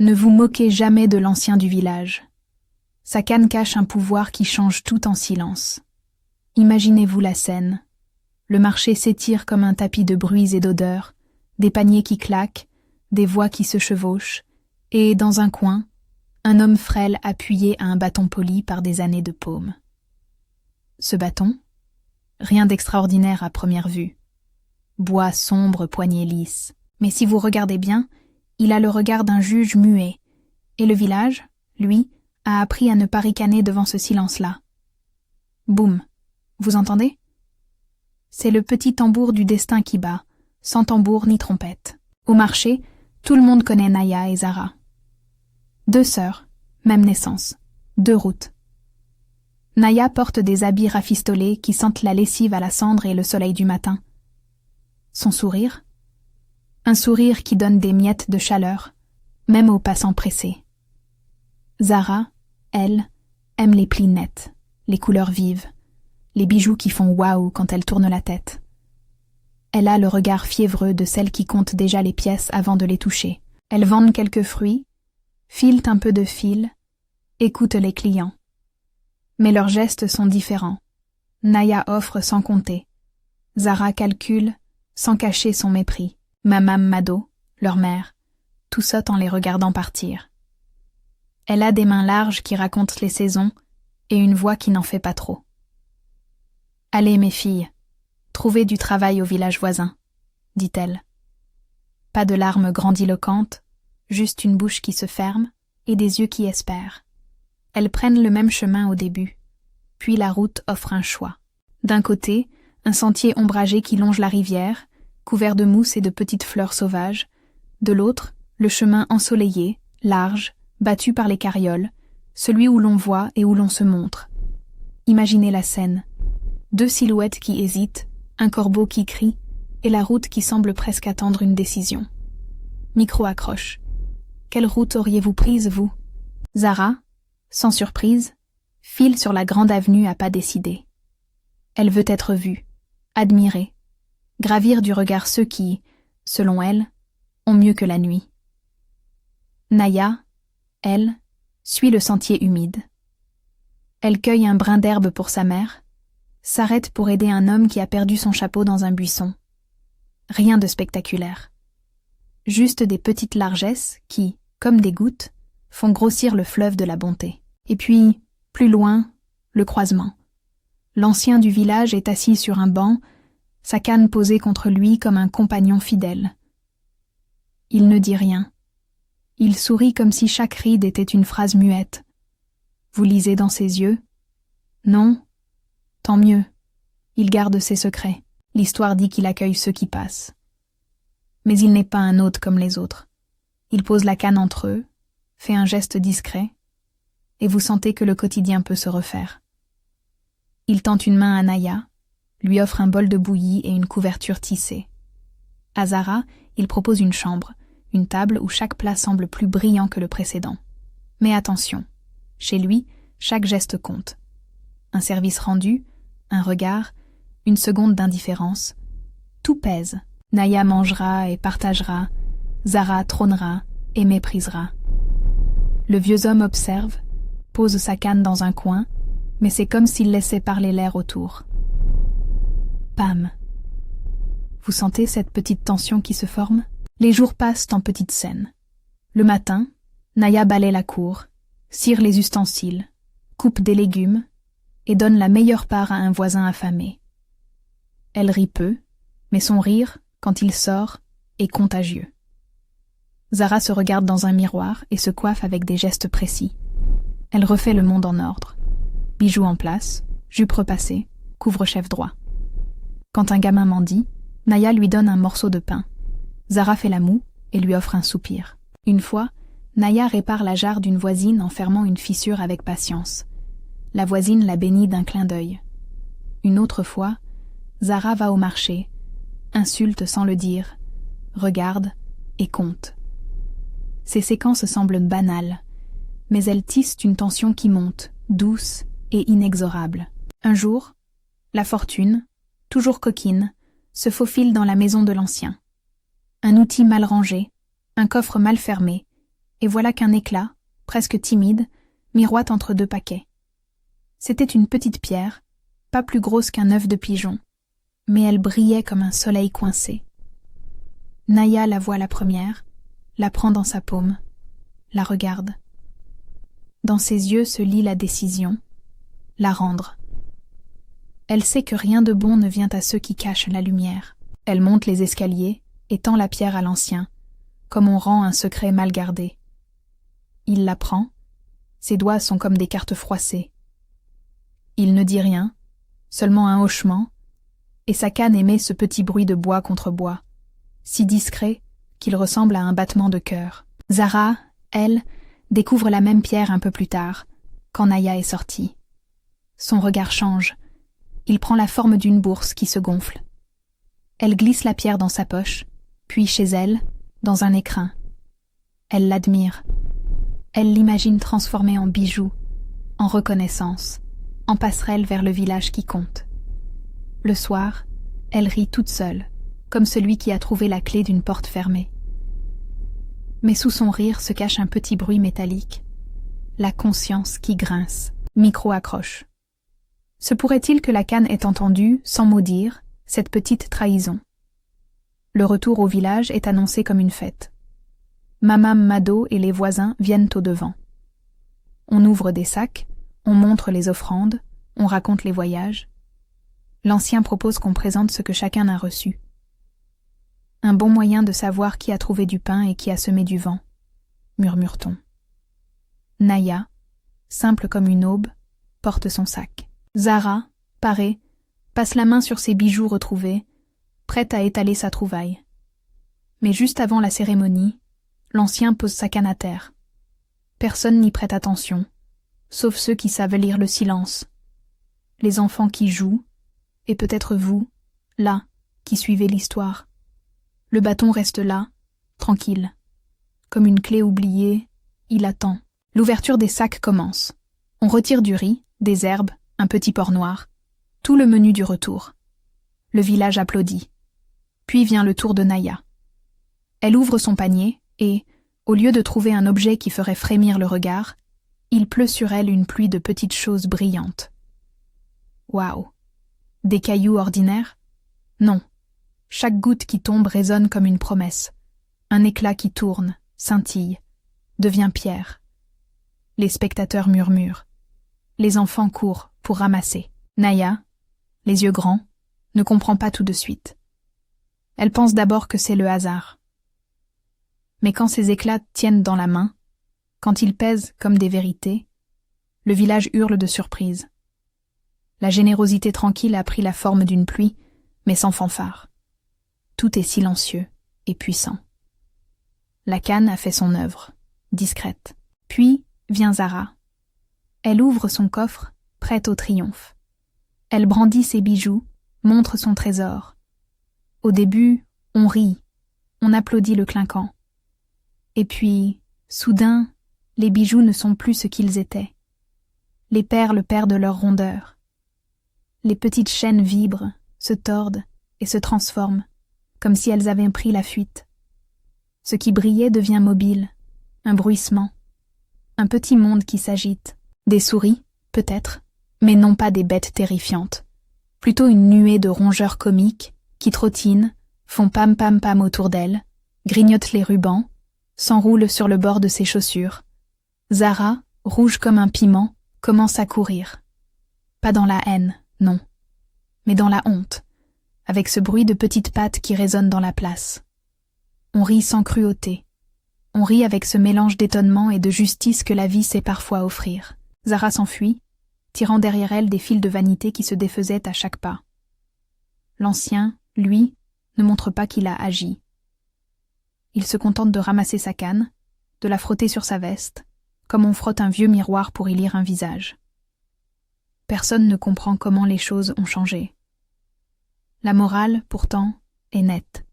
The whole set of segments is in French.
Ne vous moquez jamais de l'ancien du village. Sa canne cache un pouvoir qui change tout en silence. Imaginez-vous la scène. Le marché s'étire comme un tapis de bruits et d'odeurs, des paniers qui claquent, des voix qui se chevauchent, et, dans un coin, un homme frêle appuyé à un bâton poli par des années de paume. Ce bâton? Rien d'extraordinaire à première vue. Bois sombre, poignée lisse. Mais si vous regardez bien, il a le regard d'un juge muet, et le village, lui, a appris à ne pas ricaner devant ce silence-là. Boum! Vous entendez? C'est le petit tambour du destin qui bat, sans tambour ni trompette. Au marché, tout le monde connaît Naya et Zara. 2 sœurs, même naissance, 2 routes. Naya porte des habits rafistolés qui sentent la lessive à la cendre et le soleil du matin. Son sourire? Un sourire qui donne des miettes de chaleur, même aux passants pressés. Zara, elle, aime les plis nets, les couleurs vives, les bijoux qui font waouh quand elle tourne la tête. Elle a le regard fiévreux de celle qui compte déjà les pièces avant de les toucher. Elle vend quelques fruits, file un peu de fil, écoute les clients. Mais leurs gestes sont différents. Naya offre sans compter. Zara calcule, sans cacher son mépris. Mamam Mado, leur mère, tout saute en les regardant partir. Elle a des mains larges qui racontent les saisons et une voix qui n'en fait pas trop. « Allez, mes filles, trouvez du travail au village voisin, » dit-elle. Pas de larmes grandiloquentes, juste une bouche qui se ferme et des yeux qui espèrent. Elles prennent le même chemin au début, puis la route offre un choix. D'un côté, un sentier ombragé qui longe la rivière, couvert de mousse et de petites fleurs sauvages. De l'autre, le chemin ensoleillé, large, battu par les carrioles, celui où l'on voit et où l'on se montre. Imaginez la scène. 2 silhouettes qui hésitent, un corbeau qui crie, et la route qui semble presque attendre une décision. Micro accroche. Quelle route auriez-vous prise, vous? Zara, sans surprise, file sur la grande avenue à pas décidés. Elle veut être vue, admirée, gravir du regard ceux qui, selon elle, ont mieux que la nuit. Naya, elle, suit le sentier humide. Elle cueille un brin d'herbe pour sa mère, s'arrête pour aider un homme qui a perdu son chapeau dans un buisson. Rien de spectaculaire. Juste des petites largesses qui, comme des gouttes, font grossir le fleuve de la bonté. Et puis, plus loin, le croisement. L'ancien du village est assis sur un banc, sa canne posée contre lui comme un compagnon fidèle. Il ne dit rien. Il sourit comme si chaque ride était une phrase muette. Vous lisez dans ses yeux? Non? Tant mieux. Il garde ses secrets. L'histoire dit qu'il accueille ceux qui passent. Mais il n'est pas un hôte comme les autres. Il pose la canne entre eux, fait un geste discret, et vous sentez que le quotidien peut se refaire. Il tend une main à Naya, lui offre un bol de bouillie et une couverture tissée. À Zara, il propose une chambre, une table où chaque plat semble plus brillant que le précédent. Mais attention, chez lui, chaque geste compte. Un service rendu, un regard, une seconde d'indifférence. Tout pèse. Naya mangera et partagera, Zara trônera et méprisera. Le vieux homme observe, pose sa canne dans un coin, mais c'est comme s'il laissait parler l'air autour. Pam. Vous sentez cette petite tension qui se forme? Les jours passent en petites scènes. Le matin, Naya balaie la cour, cire les ustensiles, coupe des légumes et donne la meilleure part à un voisin affamé. Elle rit peu, mais son rire, quand il sort, est contagieux. Zara se regarde dans un miroir et se coiffe avec des gestes précis. Elle refait le monde en ordre. Bijoux en place, jupe repassée, couvre-chef droit. Quand un gamin mendie, Naya lui donne un morceau de pain. Zara fait la moue et lui offre un soupir. Une fois, Naya répare la jarre d'une voisine en fermant une fissure avec patience. La voisine la bénit d'un clin d'œil. Une autre fois, Zara va au marché, insulte sans le dire, regarde et compte. Ces séquences semblent banales, mais elles tissent une tension qui monte, douce et inexorable. Un jour, la fortune, toujours coquine, se faufile dans la maison de l'ancien. Un outil mal rangé, un coffre mal fermé, et voilà qu'un éclat, presque timide, miroite entre deux paquets. C'était une petite pierre, pas plus grosse qu'un œuf de pigeon, mais elle brillait comme un soleil coincé. Naya la voit la première, la prend dans sa paume, la regarde. Dans ses yeux se lit la décision, la rendre. Elle sait que rien de bon ne vient à ceux qui cachent la lumière. Elle monte les escaliers et tend la pierre à l'ancien, comme on rend un secret mal gardé. Il la prend, ses doigts sont comme des cartes froissées. Il ne dit rien, seulement un hochement, et sa canne émet ce petit bruit de bois contre bois, si discret qu'il ressemble à un battement de cœur. Zara, elle, découvre la même pierre un peu plus tard, quand Naya est sortie. Son regard change. Il prend la forme d'une bourse qui se gonfle. Elle glisse la pierre dans sa poche, puis chez elle, dans un écrin. Elle l'admire. Elle l'imagine transformée en bijou, en reconnaissance, en passerelle vers le village qui compte. Le soir, elle rit toute seule, comme celui qui a trouvé la clé d'une porte fermée. Mais sous son rire se cache un petit bruit métallique, la conscience qui grince, micro-accroche. Se pourrait-il que la canne ait entendu, sans mot dire, cette petite trahison? Le retour au village est annoncé comme une fête. Mamam Mado et les voisins viennent au-devant. On ouvre des sacs, on montre les offrandes, on raconte les voyages. L'ancien propose qu'on présente ce que chacun a reçu. Un bon moyen de savoir qui a trouvé du pain et qui a semé du vent, murmure-t-on. Naya, simple comme une aube, porte son sac. Zara, parée, passe la main sur ses bijoux retrouvés, prête à étaler sa trouvaille. Mais juste avant la cérémonie, l'ancien pose sa canne à terre. Personne n'y prête attention, sauf ceux qui savent lire le silence. Les enfants qui jouent, et peut-être vous, là, qui suivez l'histoire. Le bâton reste là, tranquille. Comme une clé oubliée, il attend. L'ouverture des sacs commence. On retire du riz, des herbes, un petit porc noir. Tout le menu du retour. Le village applaudit. Puis vient le tour de Naya. Elle ouvre son panier et, au lieu de trouver un objet qui ferait frémir le regard, il pleut sur elle une pluie de petites choses brillantes. Waouh! Des cailloux ordinaires? Non. Chaque goutte qui tombe résonne comme une promesse. Un éclat qui tourne, scintille, devient pierre. Les spectateurs murmurent. Les enfants courent pour ramasser. Naya, les yeux grands, ne comprend pas tout de suite. Elle pense d'abord que c'est le hasard. Mais quand ces éclats tiennent dans la main, quand ils pèsent comme des vérités, le village hurle de surprise. La générosité tranquille a pris la forme d'une pluie, mais sans fanfare. Tout est silencieux et puissant. La canne a fait son œuvre, discrète. Puis vient Zara. Elle ouvre son coffre, prête au triomphe. Elle brandit ses bijoux, montre son trésor. Au début, on rit, on applaudit le clinquant. Et puis, soudain, les bijoux ne sont plus ce qu'ils étaient. Les perles perdent leur rondeur. Les petites chaînes vibrent, se tordent et se transforment, comme si elles avaient pris la fuite. Ce qui brillait devient mobile, un bruissement, un petit monde qui s'agite. Des souris, peut-être, mais non pas des bêtes terrifiantes. Plutôt une nuée de rongeurs comiques qui trottinent, font pam-pam-pam autour d'elle, grignotent les rubans, s'enroulent sur le bord de ses chaussures. Zara, rouge comme un piment, commence à courir. Pas dans la haine, non, mais dans la honte, avec ce bruit de petites pattes qui résonne dans la place. On rit sans cruauté. On rit avec ce mélange d'étonnement et de justice que la vie sait parfois offrir. Zara s'enfuit, tirant derrière elle des fils de vanité qui se défaisaient à chaque pas. L'ancien, lui, ne montre pas qu'il a agi. Il se contente de ramasser sa canne, de la frotter sur sa veste, comme on frotte un vieux miroir pour y lire un visage. Personne ne comprend comment les choses ont changé. La morale, pourtant, est nette.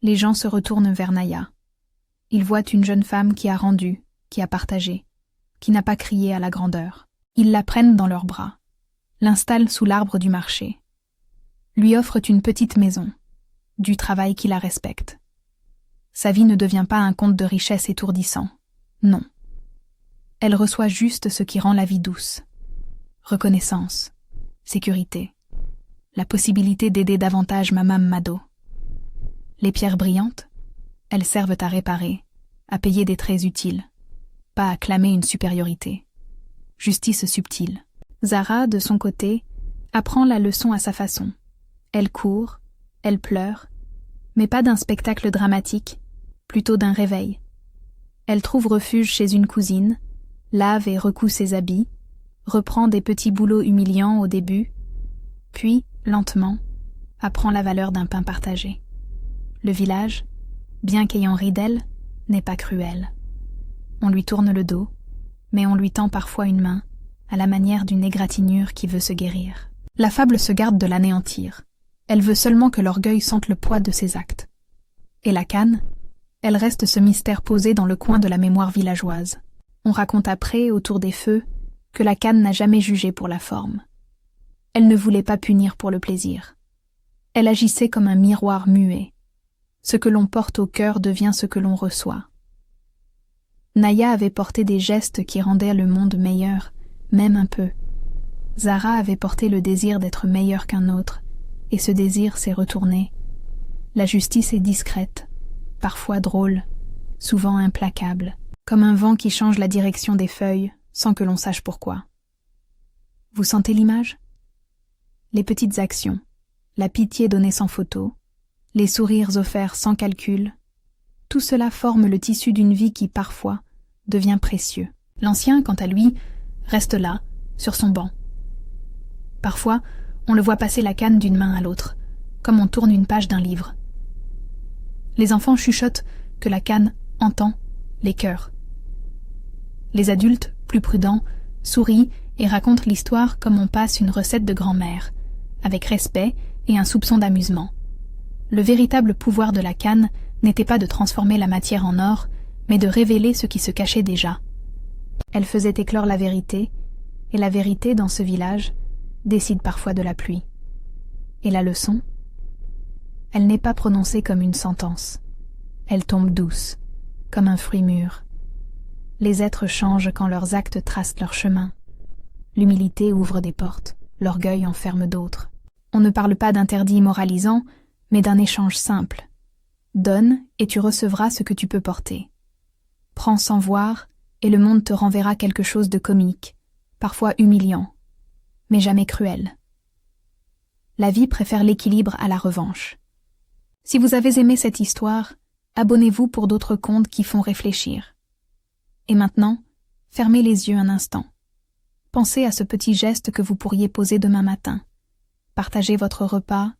Les gens se retournent vers Naya. Ils voient une jeune femme qui a rendu, qui a partagé, qui n'a pas crié à la grandeur. Ils la prennent dans leurs bras, l'installent sous l'arbre du marché, lui offrent une petite maison, du travail qui la respecte. Sa vie ne devient pas un conte de richesse étourdissant. Non. Elle reçoit juste ce qui rend la vie douce. Reconnaissance, sécurité, la possibilité d'aider davantage Mamam Mado. Les pierres brillantes, elles servent à réparer, à payer des traits utiles, pas à clamer une supériorité. Justice subtile. Zara, de son côté, apprend la leçon à sa façon. Elle court, elle pleure, mais pas d'un spectacle dramatique, plutôt d'un réveil. Elle trouve refuge chez une cousine, lave et recoue ses habits, reprend des petits boulots humiliants au début, puis, lentement, apprend la valeur d'un pain partagé. Le village, bien qu'ayant ri d'elle, n'est pas cruel. On lui tourne le dos, mais on lui tend parfois une main, à la manière d'une égratignure qui veut se guérir. La fable se garde de l'anéantir. Elle veut seulement que l'orgueil sente le poids de ses actes. Et la canne, elle reste ce mystère posé dans le coin de la mémoire villageoise. On raconte après, autour des feux, que la canne n'a jamais jugé pour la forme. Elle ne voulait pas punir pour le plaisir. Elle agissait comme un miroir muet. Ce que l'on porte au cœur devient ce que l'on reçoit. Naya avait porté des gestes qui rendaient le monde meilleur, même un peu. Zara avait porté le désir d'être meilleur qu'un autre, et ce désir s'est retourné. La justice est discrète, parfois drôle, souvent implacable, comme un vent qui change la direction des feuilles sans que l'on sache pourquoi. Vous sentez l'image? Les petites actions, la pitié donnée sans photo, les sourires offerts sans calcul, tout cela forme le tissu d'une vie qui, parfois, devient précieux. L'ancien, quant à lui, reste là, sur son banc. Parfois, on le voit passer la canne d'une main à l'autre, comme on tourne une page d'un livre. Les enfants chuchotent que la canne entend les cœurs. Les adultes, plus prudents, sourient et racontent l'histoire comme on passe une recette de grand-mère, avec respect et un soupçon d'amusement. Le véritable pouvoir de la canne n'était pas de transformer la matière en or, mais de révéler ce qui se cachait déjà. Elle faisait éclore la vérité, et la vérité, dans ce village, décide parfois de la pluie. Et la leçon? Elle n'est pas prononcée comme une sentence. Elle tombe douce, comme un fruit mûr. Les êtres changent quand leurs actes tracent leur chemin. L'humilité ouvre des portes, l'orgueil en ferme d'autres. On ne parle pas d'interdit moralisant, mais d'un échange simple. Donne et tu recevras ce que tu peux porter. Prends sans voir et le monde te renverra quelque chose de comique, parfois humiliant, mais jamais cruel. La vie préfère l'équilibre à la revanche. Si vous avez aimé cette histoire, abonnez-vous pour d'autres contes qui font réfléchir. Et maintenant, fermez les yeux un instant. Pensez à ce petit geste que vous pourriez poser demain matin. Partager votre repas,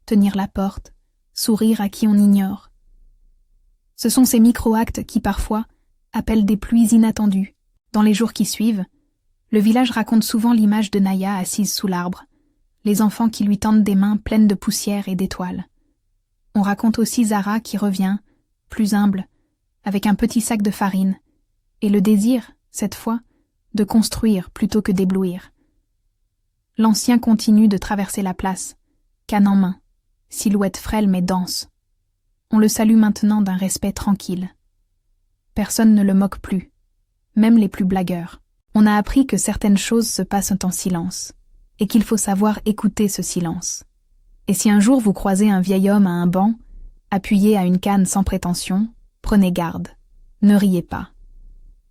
tenir la porte, sourire à qui on ignore. Ce sont ces micro-actes qui, parfois, appellent des pluies inattendues. Dans les jours qui suivent, le village raconte souvent l'image de Naya assise sous l'arbre, les enfants qui lui tendent des mains pleines de poussière et d'étoiles. On raconte aussi Zara qui revient, plus humble, avec un petit sac de farine, et le désir, cette fois, de construire plutôt que d'éblouir. L'ancien continue de traverser la place, canne en main, silhouette frêle mais dense. On le salue maintenant d'un respect tranquille. Personne ne le moque plus, même les plus blagueurs. On a appris que certaines choses se passent en silence, et qu'il faut savoir écouter ce silence. Et si un jour vous croisez un vieil homme à un banc, appuyé à une canne sans prétention, prenez garde, ne riez pas.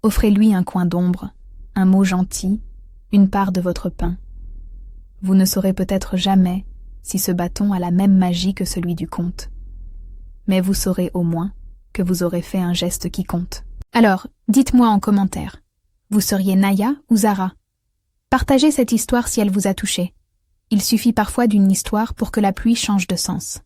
Offrez-lui un coin d'ombre, un mot gentil, une part de votre pain. Vous ne saurez peut-être jamais si ce bâton a la même magie que celui du conte. Mais vous saurez au moins que vous aurez fait un geste qui compte. Alors, dites-moi en commentaire, vous seriez Naya ou Zara? Partagez cette histoire si elle vous a touché. Il suffit parfois d'une histoire pour que la pluie change de sens.